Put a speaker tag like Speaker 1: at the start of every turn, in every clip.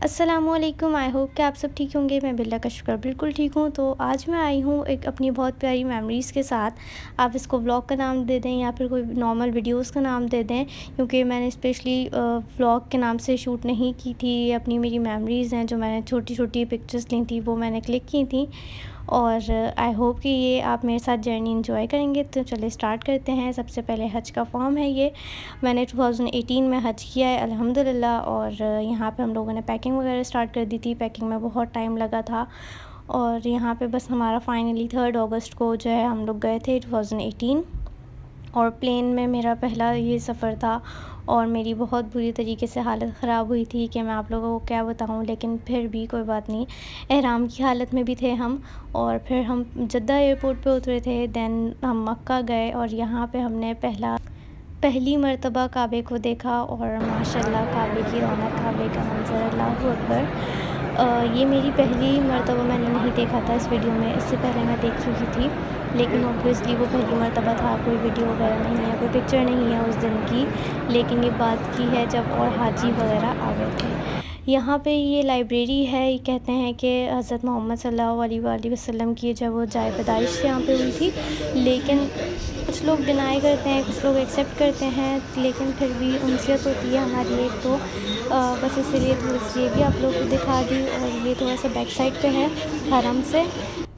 Speaker 1: अस्सलामुअलैकुम। I hope कि आप सब ठीक होंगे। मैं बिल्ला का शुक्र बिल्कुल ठीक हूँ। तो आज मैं आई हूँ एक अपनी बहुत प्यारी मेमोरीज़ के साथ। आप इसको व्लॉग का नाम दे दें या फिर कोई नॉर्मल वीडियोस का नाम दे दें, क्योंकि मैंने स्पेशली व्लॉग के नाम से शूट नहीं की थी। ये अपनी मेरी मेमोरीज़ हैं जो मैंने छोटी छोटी पिक्चर्स ली थी, वो मैंने क्लिक की थी। और आई होप कि ये आप मेरे साथ जर्नी एंजॉय करेंगे। तो चलिए स्टार्ट करते हैं। सबसे पहले हज का फॉर्म है ये। मैंने 2018 में हज किया है अल्हम्दुलिल्लाह। और यहाँ पे हम लोगों ने पैकिंग वगैरह स्टार्ट कर दी थी। पैकिंग में बहुत टाइम लगा था। और यहाँ पे बस हमारा फाइनली 3 अगस्त को जो है हम लोग गए थे 2018। और प्लेन में मेरा पहला ये सफ़र था और मेरी बहुत बुरी तरीके से हालत ख़राब हुई थी कि मैं आप लोगों को क्या बताऊं। लेकिन फिर भी कोई बात नहीं, एहराम की हालत में भी थे हम। और फिर हम जद्दा एयरपोर्ट पे उतरे थे, दैन हम मक्का गए और यहाँ पे हमने पहली मर्तबा काबे को देखा। और माशाल्लाह काबे की रौनक, काबे का मंज़र, अल्लाहु अकबर। ये मेरी पहली मर्तबा मैंने नहीं देखा था इस वीडियो में। इससे पहले मैं देख चुकी थी, लेकिन ऑब्वियसली वो पहली मर्तबा था। कोई वीडियो वगैरह नहीं है, कोई पिक्चर नहीं है उस दिन की। लेकिन ये बात की है जब और हाजी वगैरह आ गए थे। यहाँ पे ये लाइब्रेरी है। ये कहते हैं कि हज़रत मोहम्मद सल्लल्लाहु अलैहि वसल्लम की जब वो जाए पैदाइश यहाँ पे हुई थी। लेकिन कुछ लोग डिनाई करते हैं, कुछ लोग एक्सेप्ट करते हैं। लेकिन फिर भी उनसियत होती है हमारी एक, तो बस इसीलिए थोड़ी सी ये भी आप लोगों को दिखा दी। और ये थोड़ा सा बैक साइड पे है हरम से।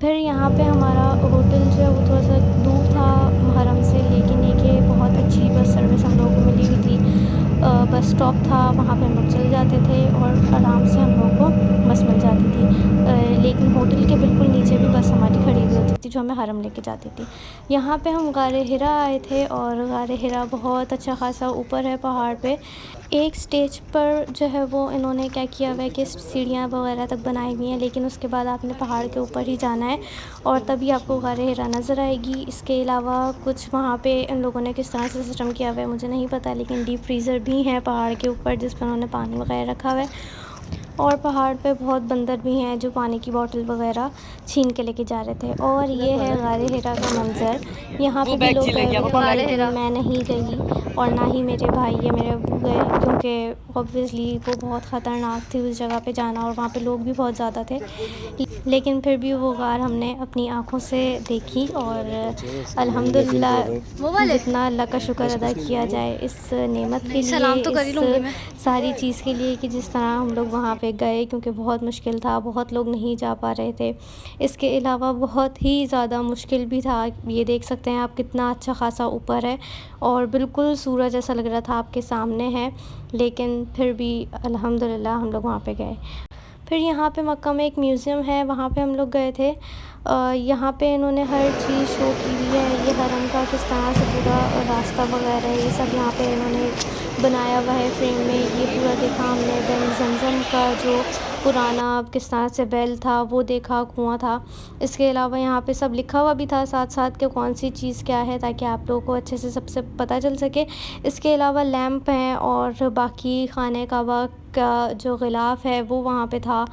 Speaker 1: फिर यहाँ पे हमारा होटल जो है वो थोड़ा सा दूर था हरम से, लेकिन एक ये बहुत अच्छी बस सर्विस हम लोगों को मिली हुई थी। बस स्टॉप था, वहाँ पे हम लोग चले जाते थे और आराम से हम लोगों को बस मिल जाती थी। लेकिन होटल के बिल्कुल नीचे भी बस हमारी खड़ी हुई होती थी जो हमें हरम लेके जाती थी। यहाँ पे हम गारे हिरा आए थे और गारे हिरा बहुत अच्छा खासा ऊपर है पहाड़ पे। एक स्टेज पर जो है वो इन्होंने क्या किया हुआ है कि सीढ़ियाँ वगैरह तक बनाई हुई हैं, लेकिन उसके बाद आपने पहाड़ के ऊपर ही जाना है और तभी आपको गारे हिरा नज़र आएगी। इसके अलावा कुछ वहाँ पे इन लोगों ने किस तरह से सिस्टम किया हुआ है मुझे नहीं पता, लेकिन डीप फ्रीज़र भी है पहाड़ के ऊपर जिस पर उन्होंने पानी वगैरह रखा हुआ है। और पहाड़ पे बहुत बंदर भी हैं जो पानी की बोतल वगैरह छीन के लेके जा रहे थे। और ये है गारे हिरा का मंज़र। यहाँ पे भी लोग गए हुए थे लेकिन मैं नहीं गई और ना ही मेरे भाई या मेरे अब्बू गए, क्योंकि ऑब्वियसली वो बहुत ख़तरनाक थी उस जगह पे जाना और वहाँ पे लोग भी बहुत ज़्यादा थे। लेकिन फिर भी वो गार हमने अपनी आँखों से देखी और अल्हम्दुलिल्लाह जितना अल्लाह का शुक्र अदा किया जाए इस नेमत के लिए, इस सारी चीज़ के लिए कि जिस तरह हम लोग वहाँ पे गए, क्योंकि बहुत मुश्किल था, बहुत लोग नहीं जा पा रहे थे। इसके अलावा बहुत ही ज़्यादा मुश्किल भी था। ये देख सकते हैं आप कितना अच्छा खासा ऊपर है और बिल्कुल सूरज ऐसा लग रहा था आपके सामने है। लेकिन फिर भी अल्हम्दुलिल्लाह हम लोग वहाँ पे गए। फिर यहाँ पे मक्का में एक म्यूज़ियम है, वहाँ पे हम लोग गए थे। यहाँ पे इन्होंने हर चीज़ शो की हुई है। ये हरम का किस तरह से पूरा रास्ता वगैरह ये सब यहाँ पे इन्होंने बनाया हुआ है फ्रेम में, ये पूरा देखा हमने। देन जमज़म का जो पुराना किस तरह से बेल था वो देखा, कुआँ था। इसके अलावा यहाँ पे सब लिखा हुआ भी था साथ साथ कि कौन सी चीज़ क्या है, ताकि आप लोगों को अच्छे से सबसे पता चल सके। इसके अलावा लैंप हैं और बाकी खाने काबा का जो गिलाफ़ है वो वहाँ पे था।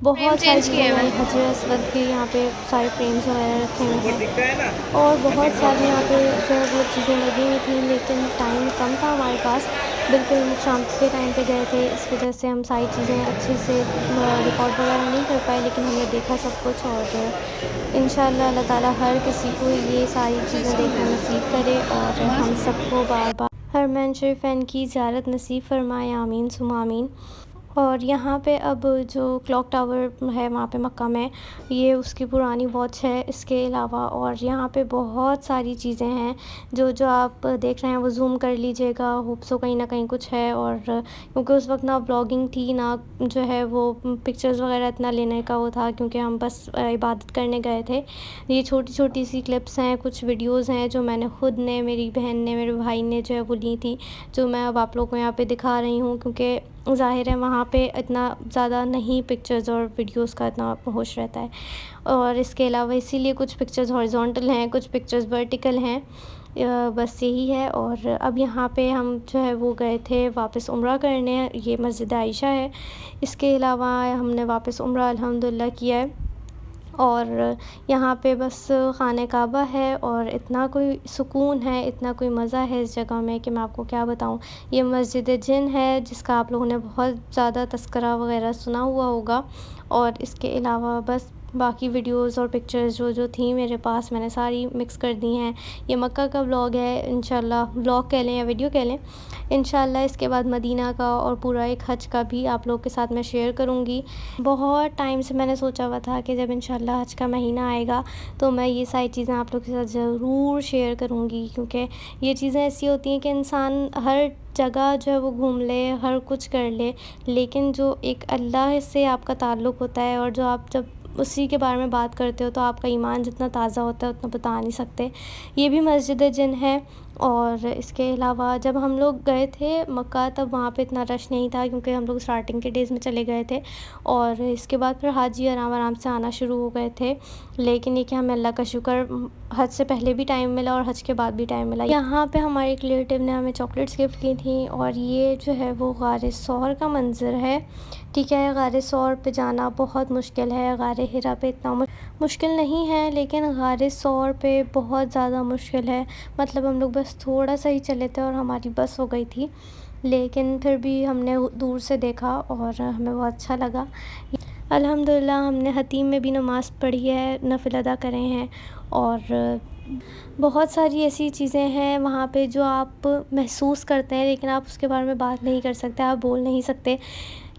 Speaker 1: बहुत सारी चीज़ें हैं, हजर अस्वद के यहाँ पे सारे फ्रेम्स वगैरह रखे हुए हैं और बहुत सारी यहाँ पे जो है वो चीज़ें लगी हुई थी। लेकिन टाइम कम था हमारे पास, बिल्कुल शाम के टाइम पे गए थे, इस वजह से हम सारी चीज़ें अच्छे से रिकॉर्ड वगैरह नहीं कर पाए। लेकिन हमने देखा सब कुछ और इंशाअल्लाह अल्लाह ताला हर किसी को ये सारी चीज़ें देखना नसीब करे और हम सबको बार बार हरमैन शरीफैन की ज़ियारत नसीब फ़रमाए, आमीन सुम्मा आमीन। और यहाँ पे अब जो क्लॉक टावर है वहाँ पे मक्का में, ये उसकी पुरानी वॉच है। इसके अलावा और यहाँ पे बहुत सारी चीज़ें हैं जो जो आप देख रहे हैं वो ज़ूम कर लीजिएगा, होप सो कहीं ना कहीं कुछ है। और क्योंकि उस वक्त ना व्लॉगिंग थी ना जो है वो पिक्चर्स वगैरह इतना लेने का वो था, क्योंकि हम बस इबादत करने गए थे। ये छोटी छोटी सी क्लिप्स हैं, कुछ वीडियोज़ हैं जो मैंने ख़ुद ने, मेरी बहन ने, मेरे भाई ने जो है वो ली थी, जो मैं अब आप लोगों को यहाँ पे दिखा रही हूँ। क्योंकि ज़ाहिर है वहाँ पे इतना ज़्यादा नहीं पिक्चर्स और वीडियोस का इतना होश रहता है। और इसके अलावा इसीलिए कुछ पिक्चर्स हॉरिजॉन्टल हैं, कुछ पिक्चर्स वर्टिकल हैं। बस यही है। और अब यहाँ पे हम जो है वो गए थे वापस उम्रा करने। ये मस्जिद आयशा है। इसके अलावा हमने वापस उम्रा अल्हम्दुलिल्लाह किया है। और यहाँ पे बस खाने काबा है और इतना कोई सुकून है, इतना कोई मज़ा है इस जगह में कि मैं आपको क्या बताऊँ। ये मस्जिद जिन है जिसका आप लोगों ने बहुत ज़्यादा तज़किरा वग़ैरह सुना हुआ होगा। और इसके अलावा बस बाकी वीडियोज़ और पिक्चर्स जो थी मेरे पास मैंने सारी मिक्स कर दी हैं। ये मक्का का व्लॉग है, इंशाल्लाह व्लॉग कह लें या वीडियो कह लें। इंशाल्लाह इसके बाद मदीना का और पूरा एक हज का भी आप लोग के साथ मैं शेयर करूँगी। बहुत टाइम से मैंने सोचा हुआ था कि जब इंशाल्लाह हज का महीना आएगा तो मैं ये सारी चीज़ें आप लोग के साथ ज़रूर शेयर करूँगी, क्योंकि ये चीज़ें ऐसी होती हैं कि इंसान हर जगह जो है वो घूम ले, हर कुछ कर ले, लेकिन जो एक अल्लाह से आपका ताल्लुक़ होता है और जो आप जब उसी के बारे में बात करते हो तो आपका ईमान जितना ताज़ा होता है उतना बता नहीं सकते। ये भी मस्जिद जिन है। और इसके अलावा जब हम लोग गए थे मक्का तब वहाँ पे इतना रश नहीं था, क्योंकि हम लोग स्टार्टिंग के डेज़ में चले गए थे और इसके बाद फिर हाजी आराम आराम से आना शुरू हो गए थे। लेकिन ये कि हमें अल्लाह का शुक्र हज से पहले भी टाइम मिला और हज के बाद भी टाइम मिला। यहाँ पे हमारे एक रिलेटिव ने हमें चॉकलेट्स गिफ्ट की थी और ये जो है वो गार सौर का मंज़र है। ठीक है, गार सौर पे जाना बहुत मुश्किल है, गार हिरा पे इतना मुश्किल नहीं है, लेकिन गार सौर पे बहुत ज़्यादा मुश्किल है। मतलब हम लोग बस थोड़ा सा ही चले थे और हमारी बस हो गई थी, लेकिन फिर भी हमने दूर से देखा और हमें बहुत अच्छा लगा। अल्हम्दुलिल्लाह हमने हतीम में भी नमाज़ पढ़ी है, नफ़िल अदा करे हैं और बहुत सारी ऐसी चीज़ें हैं वहाँ पे जो आप महसूस करते हैं, लेकिन आप उसके बारे में बात नहीं कर सकते, आप बोल नहीं सकते,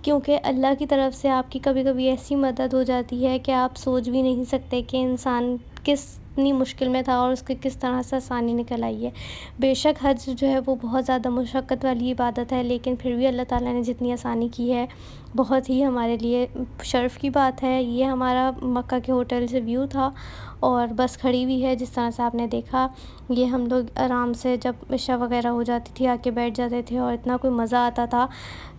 Speaker 1: क्योंकि अल्लाह की तरफ से आपकी कभी-कभी ऐसी मदद हो जाती है कि आप सोच भी नहीं सकते कि इंसान कितनी मुश्किल में था और उसके किस तरह से आसानी निकल आई है। बेशक हज जो है वो बहुत ज़्यादा मुशक्क़त वाली इबादत है, लेकिन फिर भी अल्लाह ताला ने जितनी आसानी की है बहुत ही हमारे लिए शर्फ़ की बात है। ये हमारा मक्का के होटल से व्यू था और बस खड़ी हुई है जिस तरह से आपने देखा। ये हम लोग आराम से जब इशा वग़ैरह हो जाती थी आके बैठ जाते थे और इतना कोई मज़ा आता था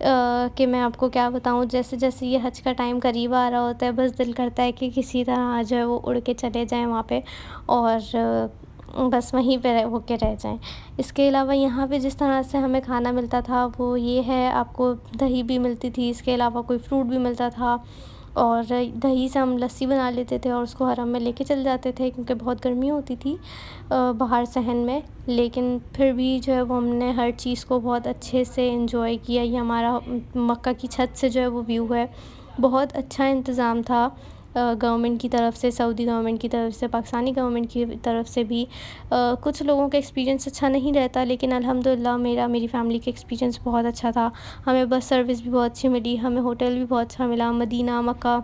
Speaker 1: कि मैं आपको क्या बताऊँ। जैसे-जैसे ये हज का टाइम करीब आ रहा होता है बस दिल करता है कि किसी तरह जो है वो उड़ के चले जाएँ वहाँ पे और बस वहीं पे होके रह जाएँ। इसके अलावा यहाँ पे जिस तरह से हमें खाना मिलता था वो ये है, आपको दही भी मिलती थी, इसके अलावा कोई फ्रूट भी मिलता था और दही से हम लस्सी बना लेते थे और उसको हरम में लेके चले जाते थे, क्योंकि बहुत गर्मी होती थी बाहर सहन में। लेकिन फिर भी जो है वो हमने हर चीज़ को बहुत अच्छे से एंजॉय किया। ये हमारा मक्का की छत से जो है वो व्यू है। बहुत अच्छा इंतज़ाम था गवर्नमेंट की तरफ से, सऊदी गवर्नमेंट की तरफ से, पाकिस्तानी गवर्नमेंट की तरफ से भी। कुछ लोगों का एक्सपीरियंस अच्छा नहीं रहता, लेकिन अल्हम्दुलिल्लाह मेरी फ़ैमिली का एक्सपीरियंस बहुत अच्छा था। हमें बस सर्विस भी बहुत अच्छी मिली, हमें होटल भी बहुत अच्छा मिला, मदीना, मक्का,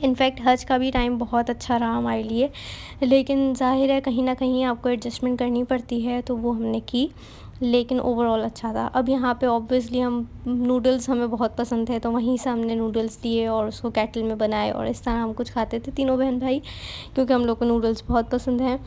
Speaker 1: इनफैक्ट हज का भी टाइम बहुत अच्छा रहा हमारे लिए। लेकिन ज़ाहिर है कहीं न कहीं आपको एडजस्टमेंट करनी पड़ती है, तो वो हमने की, लेकिन ओवरऑल अच्छा था। अब यहाँ पे ऑब्वियसली हम नूडल्स हमें बहुत पसंद थे, तो वहीं से हमने नूडल्स लिए और उसको केटल में बनाए और इस तरह हम कुछ खाते थे तीनों बहन भाई, क्योंकि हम लोग को नूडल्स बहुत पसंद हैं।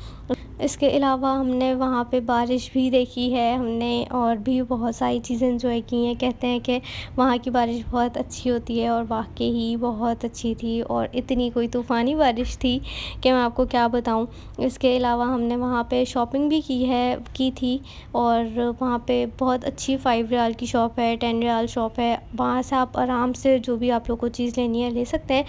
Speaker 1: इसके अलावा हमने वहाँ पे बारिश भी देखी है हमने और भी बहुत सारी चीज़ें एंजॉय की हैं। कहते हैं कि वहाँ की बारिश बहुत अच्छी होती है और वाक़ई ही बहुत अच्छी थी और इतनी कोई तूफ़ानी बारिश थी कि मैं आपको क्या बताऊँ। इसके अलावा हमने वहाँ पे शॉपिंग भी की थी और वहाँ पे बहुत अच्छी 5 रियाल की शॉप है, 10 रियाल शॉप है, वहाँ से आप आराम से जो भी आप लोग को चीज़ लेनी है ले सकते हैं।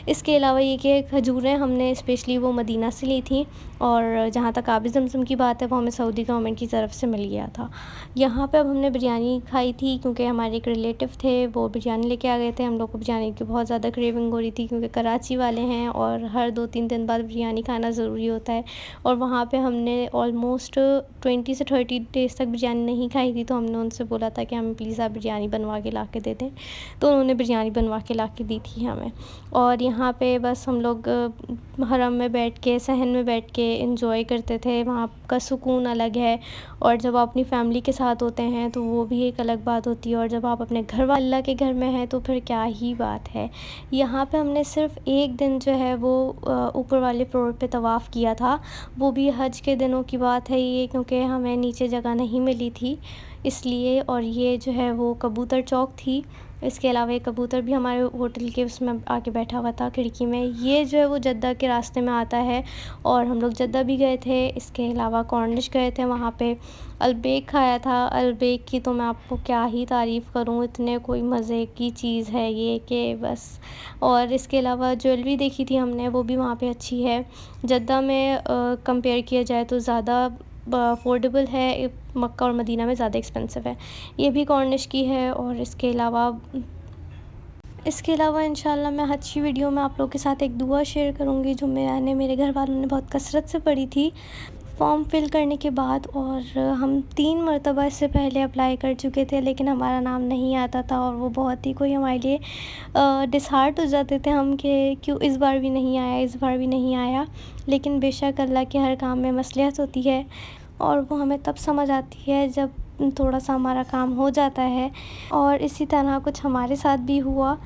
Speaker 1: इसके अलावा ये कि खजूरें हमने स्पेशली वो मदीना से ली थी और जहाँ तक आब ज़मज़म की बात है वो हमें सऊदी गवर्नमेंट की तरफ से मिल गया था। यहाँ पे अब हमने बिरयानी खाई थी, क्योंकि हमारे एक रिलेटिव थे वो बिरयानी लेके आ गए थे। हम लोग को बिरयानी की बहुत ज़्यादा क्रेविंग हो रही थी, क्योंकि कराची वाले हैं और हर 2-3 दिन बाद बिरयानी खाना ज़रूरी होता है। और वहाँ पे हमने ऑलमोस्ट 20 से 30 डेज़ तक बिरयानी नहीं खाई थी, तो हमने उनसे बोला था कि हमें प्लीज़ आप बिरयानी बनवा के ला के दे दें, तो उन्होंने बिरयानी बनवा के ला के दी थी हमें। और यहाँ पे बस हम लोग हरम में बैठ के, सहन में बैठ के एंजॉय करते थे। वहाँ का सुकून अलग है और जब आप अपनी फ़ैमिली के साथ होते हैं तो वो भी एक अलग बात होती है, और जब आप अपने घर वाले अल्लाह के घर में हैं तो फिर क्या ही बात है। यहाँ पे हमने सिर्फ़ एक दिन जो है वो ऊपर वाले फ्लोर पे तवाफ़ किया था, वो भी हज के दिनों की बात है ये, क्योंकि हमें नीचे जगह नहीं मिली थी इसलिए। और ये जो है वो कबूतर चौक थी, इसके अलावा एक कबूतर भी हमारे होटल के उसमें आके बैठा हुआ था खिड़की में। ये जो है वो जद्दा के रास्ते में आता है और हम लोग जद्दा भी गए थे। इसके अलावा कॉर्निश गए थे, वहाँ पे अलबेक खाया था। अलबेक की तो मैं आपको क्या ही तारीफ़ करूँ, इतने कोई मज़े की चीज़ है ये कि बस। और इसके अलावा ज्वेलरी देखी थी हमने, वो भी वहाँ पे अच्छी है। जद्दा में कंपेयर किया जाए तो ज़्यादा अफोर्डेबल है, मक्का और मदीना में ज़्यादा एक्सपेंसिव है। ये भी कॉर्निश की है। और इसके अलावा इंशाल्लाह मैं हज की वीडियो में आप लोगों के साथ एक दुआ शेयर करूँगी जो मैंने मेरे घर वालों ने बहुत कसरत से पढ़ी थी फॉर्म फिल करने के बाद। और हम 3 मरतबा इससे पहले अप्लाई कर चुके थे लेकिन हमारा नाम नहीं आता था और वो बहुत ही कोई हमारे लिए डिसहार्ट हो जाते थे हम कि क्यों इस बार भी नहीं आया, इस बार भी नहीं आया। लेकिन बेशक अल्लाह के हर काम में मसलियत होती है और वो हमें तब समझ आती है जब थोड़ा सा हमारा काम हो जाता है। और इसी तरह कुछ हमारे साथ भी हुआ।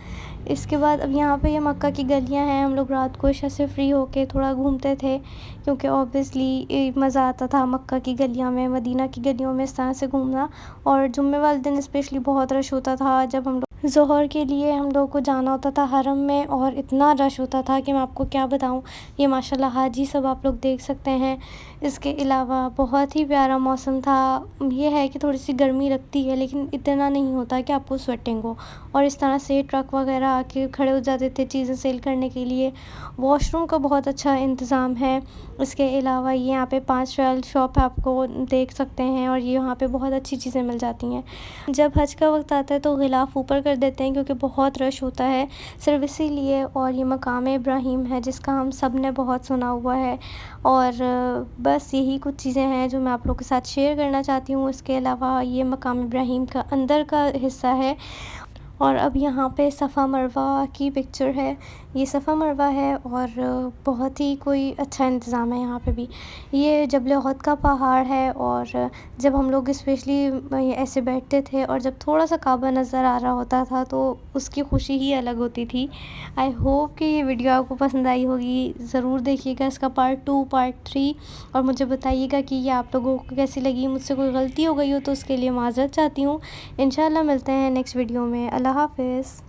Speaker 1: इसके बाद अब यहाँ पे ये मक्का की गलियाँ हैं, हम लोग रात को इशा से फ्री होके थोड़ा घूमते थे क्योंकि ऑब्वियसली मज़ा आता था मक्का की गलियाँ में, मदीना की गलियों में इस तरह से घूमना। और जुम्मे वाले दिन स्पेशली बहुत रश होता था जब हम लोग ज़ोहर के लिए हम लोगों को जाना होता था हरम में, और इतना रश होता था कि मैं आपको क्या बताऊँ। ये माशाल्लाह हाजी सब आप लोग देख सकते हैं। इसके अलावा बहुत ही प्यारा मौसम था। ये है कि थोड़ी सी गर्मी लगती है लेकिन इतना नहीं होता कि आपको स्वेटिंग हो। और इस तरह से ट्रक वगैरह आके खड़े हो जाते थे चीज़ें सेल करने के लिए। वॉशरूम का बहुत अच्छा इंतज़ाम है। इसके अलावा ये यहाँ पे 5 रॉयल शॉप है, आपको देख सकते हैं, और ये यहाँ पे बहुत अच्छी चीज़ें मिल जाती हैं। जब हज का वक्त आता है तो गिलाफ़ ऊपर कर देते हैं क्योंकि बहुत रश होता है सिर्फ इसीलिए। और ये मकाम इब्राहीम है जिसका हम सब ने बहुत सुना हुआ है। और बस यही कुछ चीज़ें हैं जो मैं आप लोगों के साथ शेयर करना चाहती हूँ। इसके अलावा ये मकाम इब्राहीम का अंदर का हिस्सा है। और अब यहाँ पे सफ़ा मरवा की पिक्चर है, ये सफ़ा मरवा है और बहुत ही कोई अच्छा इंतज़ाम है यहाँ पे भी। ये जबल उहद का पहाड़ है और जब हम लोग स्पेशली ऐसे बैठते थे और जब थोड़ा सा काबा नज़र आ रहा होता था तो उसकी खुशी ही अलग होती थी। आई होप कि ये वीडियो आपको पसंद आई होगी। ज़रूर देखिएगा इसका पार्ट 2, पार्ट 3 और मुझे बताइएगा कि ये आप लोगों को कैसी लगी। मुझसे कोई गलती हो गई हो तो उसके लिए माज़रत चाहती हूँ। इंशाल्लाह मिलते हैं नेक्स्ट वीडियो में। अल्लाह हाफ़िज़।